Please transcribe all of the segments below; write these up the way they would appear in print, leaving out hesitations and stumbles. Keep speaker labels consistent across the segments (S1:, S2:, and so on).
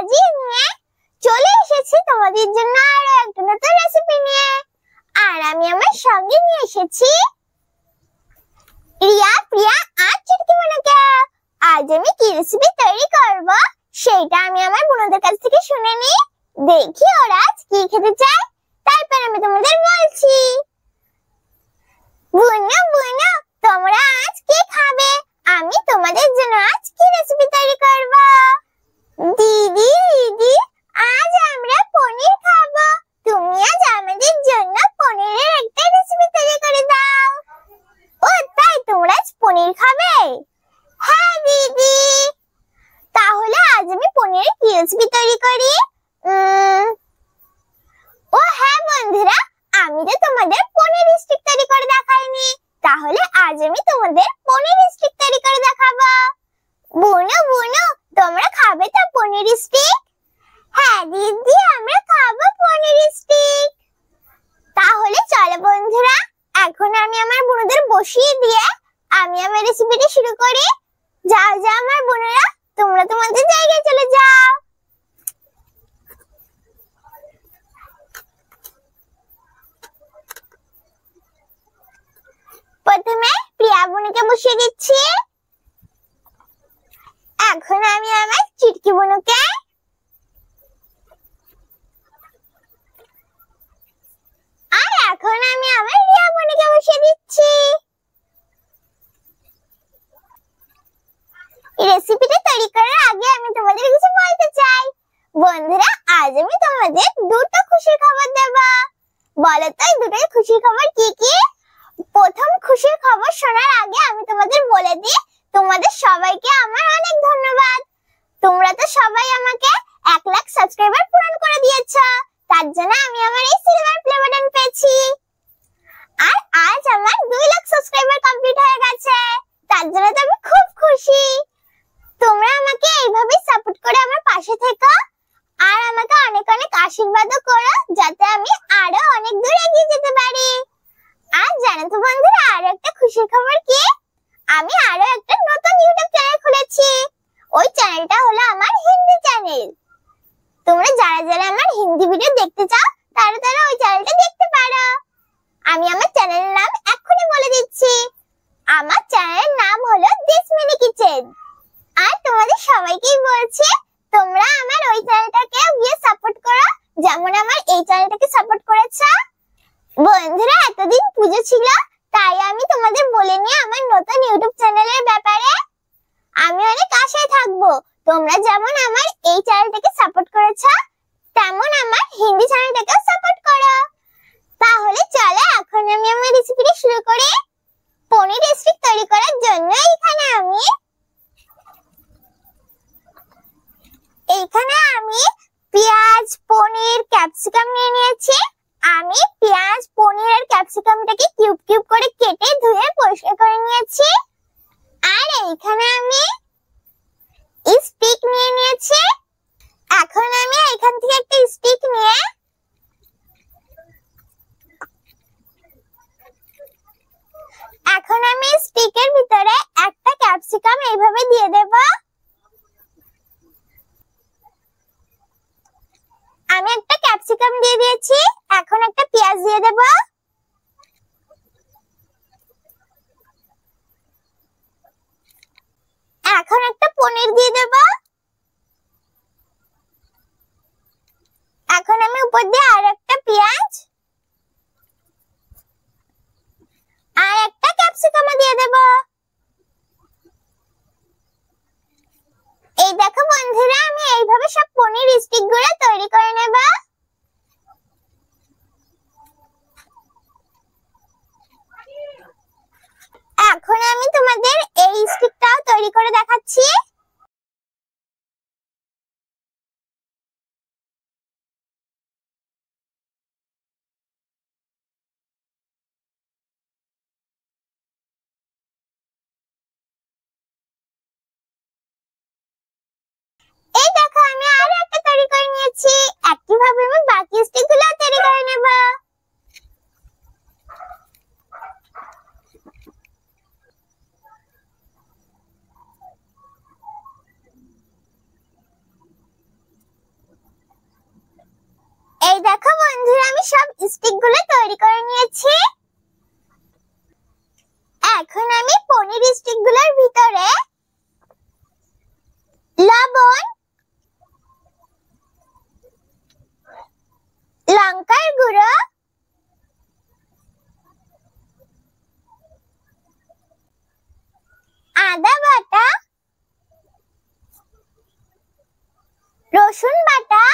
S1: সাজিয়ে নিয়ে চলে এসেছি তোমাদের জন্য আরো একটা নতুন রেসিপি নিয়ে। আর আমি আমার সঙ্গে নিয়ে এসেছি রিয়া, প্রিয়া আর চুটকি বোনকে। আজ আমি কি রেসিপি তৈরি করব সেটা আমি আমার বোনদের কাছ থেকে শুনে নিই, দেখি ওরা আজ কি খেতে চায়, তারপর আমি তোমাদের বলছি। বুনু বুনু, তোমরা আজ কি খাবে? আমি তোমাদের জন্য আজ কি রেসিপি তৈরি করব। দিদি দিদি, আজ আমরা পনির খাবো, তুমি আজ আমাদের জন্য পনিরের একটা রেসিপি তৈরি করে দাও। ও তাই, তোমরা আজ পনির খাবে? হ্যাঁ দিদি। তাহলে আজ আমি পনিরের কি রেসিপি তৈরি করি? ও হ্যাঁ বন্ধুরা, আমি তো তোমাদের পনির স্টিক তৈরি করে দেখাইনি, তাহলে আজ আমি তোমাদের পনির স্টিক তৈরি করে দেখাবো। বুনু বুনু, তোমরা খাবে তো পনির স্টিক? হ্যাঁ দিদি, আমরা খাবো পনির স্টিক। তাহলে চলো বন্ধুরা, এখন আমি আমার বোনদের বসিয়ে দিয়ে আমি আমার রেসিপিটা শুরু করি। যাও যাও আমার বোনেরা, তোমরা তোমাদের জায়গায় চলে যাও। প্রথমে প্রিয়া বোনকে বসিয়ে দিচ্ছি। এখন আমি আমার চুটকি বোনকে, আর এখন আমি আমার রিয়া বোনকে বসিয়ে দিচ্ছি। রেসিপিটা তৈরি করার আগে আমি তোমাদের কিছু বলতে চাই। বন্ধুরা, আজ আমি তোমাদের দুটো খুশির খবর দেব। বলো তো এই দুটো খুশির খবর কি কি? প্রথম খুশির খবর শোনার আগে আমি তোমাদের বলে দিই, তোমাদের সবাইকে আমার অনেক ধন্যবাদ। তোমরা তো সবাই আমাকে 1 লাখ সাবস্ক্রাইবার পূরণ করে দিয়েছো, তার জন্য আমি আমার এই সিলভার প্লে বাটন পেয়েছি। আর আজ আমার 2 লাখ সাবস্ক্রাইবার কমপ্লিট হয়ে গেছে, তার জন্য তো আমি খুব খুশি। তোমরা আমাকে এইভাবে সাপোর্ট করে আমার পাশে থেকো, আর আমাকে অনেক অনেক আশীর্বাদও করো, যাতে আমি আরো অনেক দূর এগিয়ে যেতে পারি। আর জানো তো বন্ধুরা, আরো একটা খুশির খবর কি? আমি আরো একটা নতুন ইউটিউব চ্যানেল খুলেছি। ওই চ্যানেলটা হলো আমার হিন্দি চ্যানেল। তোমরা যারা যারা আমার হিন্দি ভিডিও দেখতে চাও, তারা তারা ওই চ্যানেলটা দেখতে পারো। আমি আমার চ্যানেলের নাম এক্ষুনি বলে দিচ্ছি। আমার চ্যানেলের নাম হলো দিস মিনি কিচেন। আর তোমাদের সবাইকেই বলছি, তোমরা আমার ওই চ্যানেলটাকে গিয়ে সাপোর্ট করো, যেমন আমার এই চ্যানেলটাকে সাপোর্ট করেছো। বন্ধুরা, এতদিন পুজো ছিল, তাই আমি তোমাদের বলিনি আমার নতুন ইউটিউব চ্যানেলের ব্যাপারে। আমি অনেক আশায় থাকবো, তোমরা যেমন আমার এই চ্যানেলটাকে সাপোর্ট করেছো, তেমন আমার হিন্দি চ্যানেলটাকেও সাপোর্ট করো। তাহলে চলো এখন আমি আমার রেসিপিটা শুরু করি। পনির স্টিক তৈরি করার জন্য এইখানে আমি পেঁয়াজ, পনির, ক্যাপসিকাম নিয়ে নিয়েছি। আমি পেঁয়াজ, পনির আর ক্যাপসিকামটাকে কিউব কিউব করে কেটে ধুয়ে পরিষ্কার করে নিয়েছি। আর এইখানে আমি স্টিক নিয়ে নিয়েছি। এখন আমি এখান থেকে একটা স্টিক নিয়ে এখন আমি স্টিকের ভিতরে একটা ক্যাপসিকাম এইভাবে দিয়ে দেব। আমি একটা ক্যাপসিকাম দিয়ে দিয়েছি, এখন একটা পেঁয়াজ দিয়ে দেব। এখন একটা পনির দিয়ে দেব। এখন আমি উপর দিয়ে আর একটা পেঁয়াজ আর একটা ক্যাপসিকাম দিয়ে দেব। এই দেখো বন্ধুরা, আমি এইভাবে সব পনির স্টিক গুলো তৈরি করে নেব। এখন আমি তোমাদের এই স্টিকটাও তৈরি করে দেখাচ্ছি। এই দেখো, আমি আরো একটা তৈরি করে নিয়েছি। একইভাবে আমি বাকি স্টিকগুলো তৈরি করে নেব। দেখো বন্ধুরা, আমি সব স্টিক গুলো তৈরি করে নিয়েছি। এখন আমি পনির স্টিক গুলোর ভিতরে লবণ, লঙ্কার গুঁড়ো, আদা বাটা, রসুন বাটা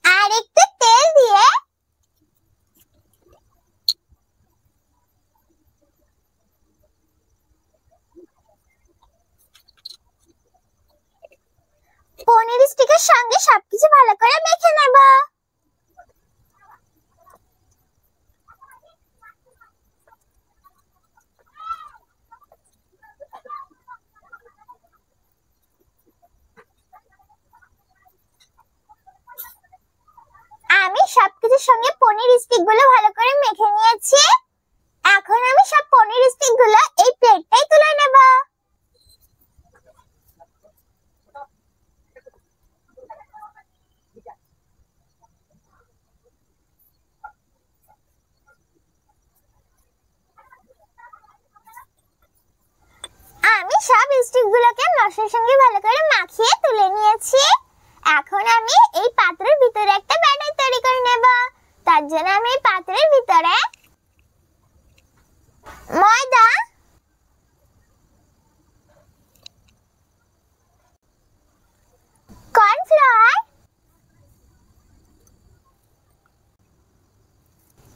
S1: আর একটু তেল দিয়ে পনির স্টিকের সঙ্গে সবকিছু ভালো করে মেখে নেব। আমি সবকিছুর সঙ্গে পনির স্টিক গুলো ভালো করে মেখে নিয়েছি। এখন আমি সব পনির স্টিক গুলো এই প্লেটটাই তুলে নেব। আমি সব স্টিক গুলোকে মশলার সঙ্গে ভালো করে মাখিয়ে তুলে নিয়েছি। এখন আমি এই পাত্রের ভিতরে একটা ব্যাটার তৈরি করে নেব। তার জন্য আমি এই পাত্রের ভিতরে ময়দা, কর্নফ্লাওয়ার,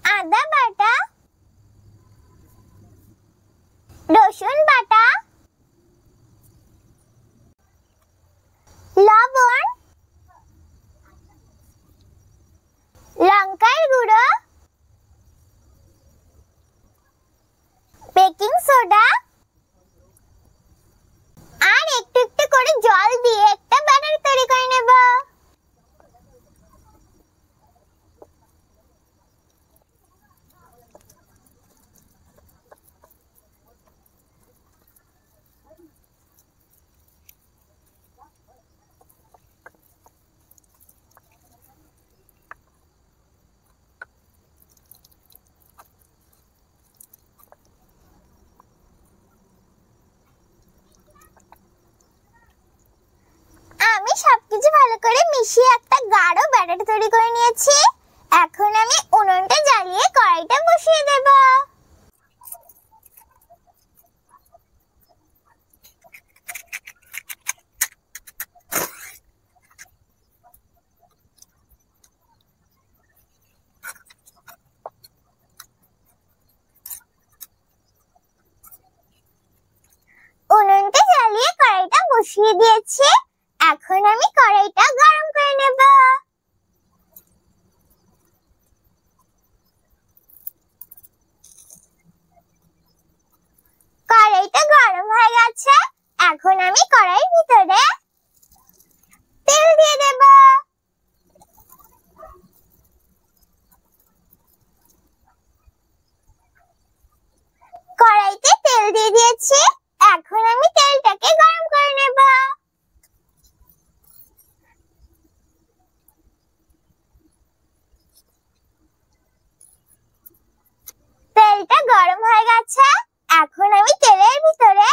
S1: আদা বাটা, রসুন বাটা, লবণ, লঙ্কার গুঁড়ো, বেকিং সোডা আর একটু একটু করে জল দিয়ে একটা ব্যাটার তৈরি করে নেব। আমি সবকিছু ভালো করে মিশিয়ে একটা গাঢ় ব্যাটার তৈরি করে নিয়েছি। এখন আমি উনুনটা জ্বালিয়ে কড়াইটা বসিয়ে দেব। উনুনটা জ্বালিয়ে কড়াইটা বসিয়ে দিয়েছি। এখন আমি কড়াইটা গরম করে নেব। কড়াইটা গরম হয়ে গেছে। এখন আমি কড়াইয়ের ভিতরে তেল দিয়ে দেব। কড়াইতে তেল দিয়ে দিয়েছি। এখন আমি তেলটাকে গরম করে নেব। তেলটা গরম হয়ে গেছে। এখন আমি তেলের ভিতরে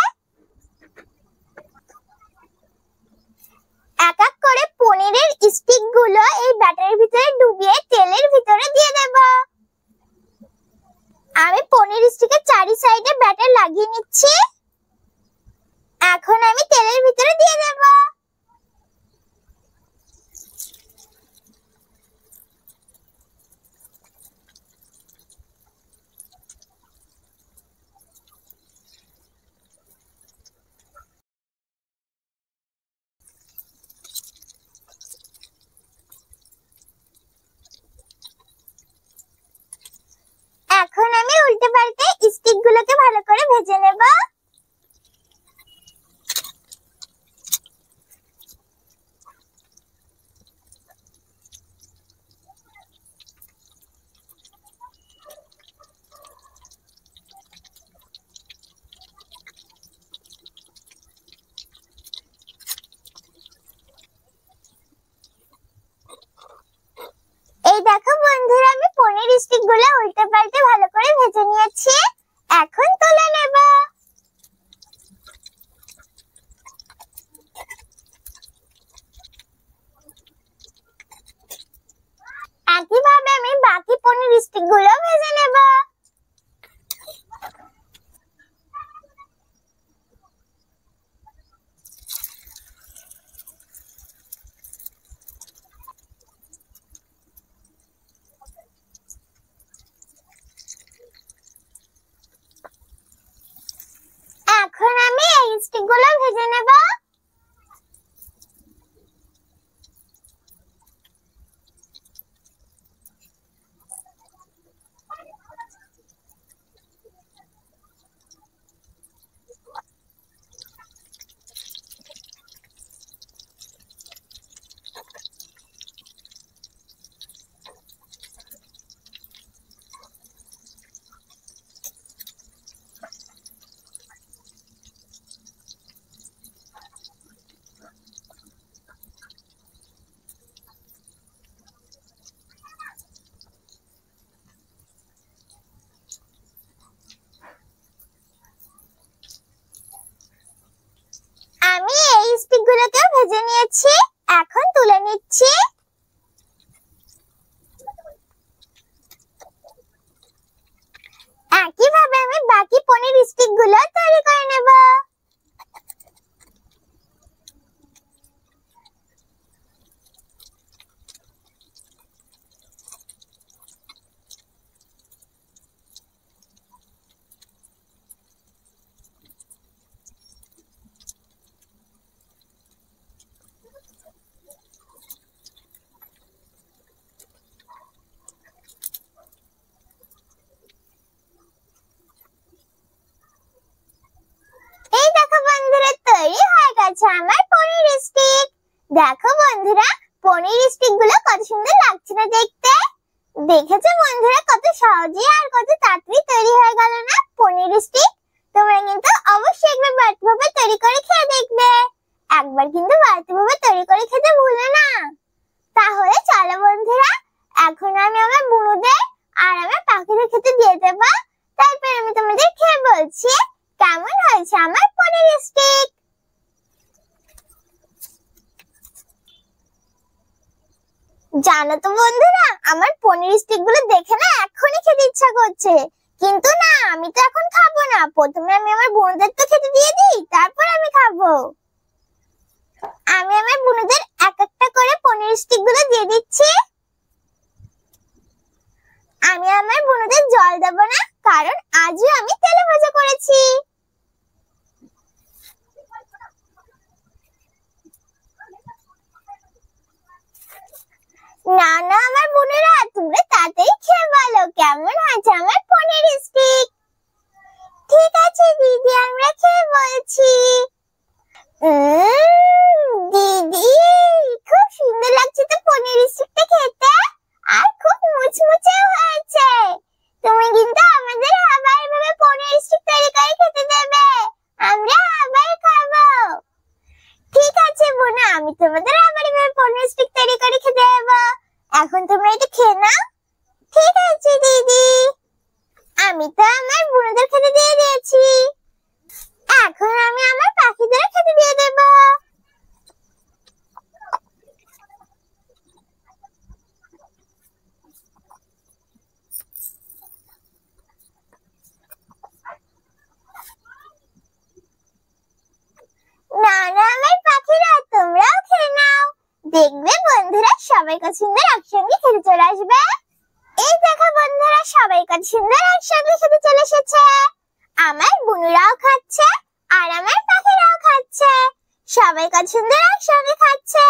S1: এক এক করে পনিরের স্টিক গুলো এই ব্যাটারের ভিতরে ডুবিয়ে তেলের ভিতরে দিয়ে দেব। আমি পনির স্টিকের চারি সাইডে ব্যাটার লাগিয়ে নিচ্ছি। এখন আমি তেলের ভিতরে দিয়ে দেব। এখন আমি উল্টে পাল্টে স্টিক গুলোকে ভালো করে ভেজে নেব। নিয়েছি, এখন তুলে নিচ্ছি। একইভাবে আমি বাকি পনির স্টিক গুলো তৈরি করে নেব। এই দেখো বন্ধুরা, তৈরি হয়ে গেছে আমার পনির স্টিক। দেখো বন্ধুরা, পনির স্টিক গুলো কত সুন্দর লাগছে না দেখতে। দেখেছো বন্ধুরা, কত সহজে আর কত তাড়াতাড়ি তৈরি হয়ে গেল না পনির স্টিক। তোমরা কিন্তু অবশ্যই একবার বাড়িতে তৈরি করে খেয়ে দেখবে। একবার কিন্তু বাড়িতে তৈরি করে খেতে ভুলো না। তাহলে চলো বন্ধুরা, এখন আমি আমার বুনুদের আর আমার পাখিদের খেতে দিয়ে দেবো। তারপর আমি তোমাদের খেয়ে বলছি কেমন হয়েছে আমার পনির স্টিক। জানো তো বন্ধুরা, আমার পনির স্টিক গুলো দেখে না এখনই খেতে ইচ্ছা করছে। কিন্তু না, আমি তো এখন খাবো না। প্রথমে আমি আমার বোনদের তো খেতে দিয়ে দিই, তারপর আমি খাবো। আমি আমার বোনদের এক একটা করে পনির স্টিক গুলো দিয়ে দিচ্ছি। আমি আমার বোনদের জল দেবো না, কারণ আজও আমি তেলে ভাজা করেছি। না না আমার বোনেরা, তোমরা তাড়াতাড়ি খেয়ে বলো কেমন হয়েছে আমার পনির স্টিক। ঠিক আছে দিদি, আমরা খেয়ে বলছি। দিদি, খুব সুন্দর লাগছে তো পনির স্টিকটা খেতে, আর খুব মুচমুচে হয়েছে। তুমি কিন্তু আমাদের আবার এভাবে পনির স্টিক তৈরি করে খেতে দেবে, আমরা আবার খাবো। ঠিক আছে বোনা, আমি তোমাদের আবার এভাবে পনির স্টিক তৈরি করে খেতে দেবো। এখন তোমরা এটা খেয়ে নাও। ঠিক আছে দিদি, আমি তো আমার বোনদের খেতে দিয়ে দিয়েছি। এখন আমি আমার পাখিদের খেতে দিয়ে দেব। না না আমার পাখিরা, তোমরাও খেয়ে নাও। দেখবে বন্ধুরা, সবাই কত সুন্দর একসঙ্গে খেতে চলে আসবে। এই দেখো বন্ধুরা, সবাই কত সুন্দর একসঙ্গে খেতে চলে এসেছে। আমার বুনুরাও খাচ্ছে আর আমার পাখিরাও খাচ্ছে। সবাই কত সুন্দর একসঙ্গে খাচ্ছে।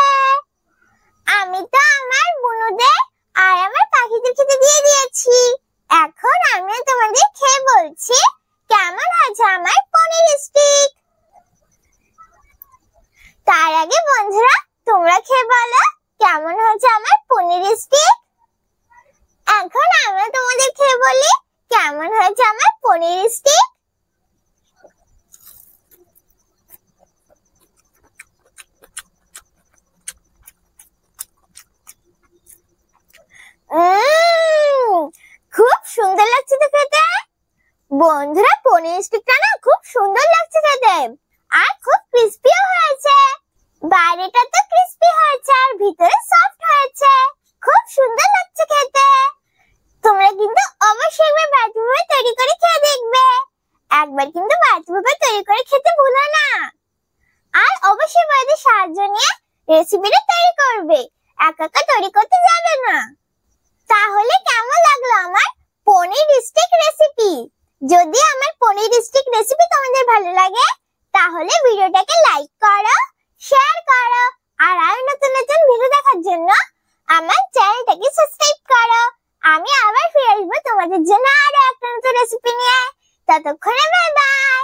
S1: আমি তো আমার বুনুদের আর আমার পাখিদের খেতে দিয়ে দিয়েছি। এখন আমি তোমাদের খেয়ে বলছি কেমন হয়েছে আমার পনির স্টিক। তার আগে বন্ধুরা, তোমরা খেয়ে বলো কেমন হয়েছে আমার পনির স্টিক। এখন আমরা তোমাদের খেয়ে বলি কেমন হয়েছে আমার পনির স্টিক। খুব সুন্দর লাগছে তো খেতে। বন্ধুরা, পনির স্টিকটা না খুব সুন্দর লাগছে খেতে, আর খুব ক্রিস্পিও হয়েছে। বাইরেটা তো ক্রিস্পি হয়েছে আর ভিতরে সফট হয়েছে। খুব সুন্দর লাগছে খেতে। তোমরা কিন্তু অবশ্যই একবার বাড়িতে তৈরি করে খেয়ে দেখবে। একবার কিন্তু বাড়িতে তৈরি করে খেতে ভুলো না। আর অবশ্যই বাড়িতে সাহায্য নিয়ে রেসিপিটা তৈরি করবে, একা একা তৈরি করতে যাবে না। তাহলে কেমন লাগলো আমার পনির স্টিক রেসিপি? যদি আমার পনির স্টিক রেসিপি তোমাদের ভালো লাগে, তাহলে ভিডিওটাকে লাইক করো, শেয়ার করো, আর আরো নতুন নতুন ভিডিও দেখার জন্য আমার চ্যানেলটাকে সাবস্ক্রাইব করো। আমি আবার ফিরে আসবো তোমাদের জন্য আরো একটা নতুন রেসিপি নিয়ে। ততক্ষণে বাই বাই।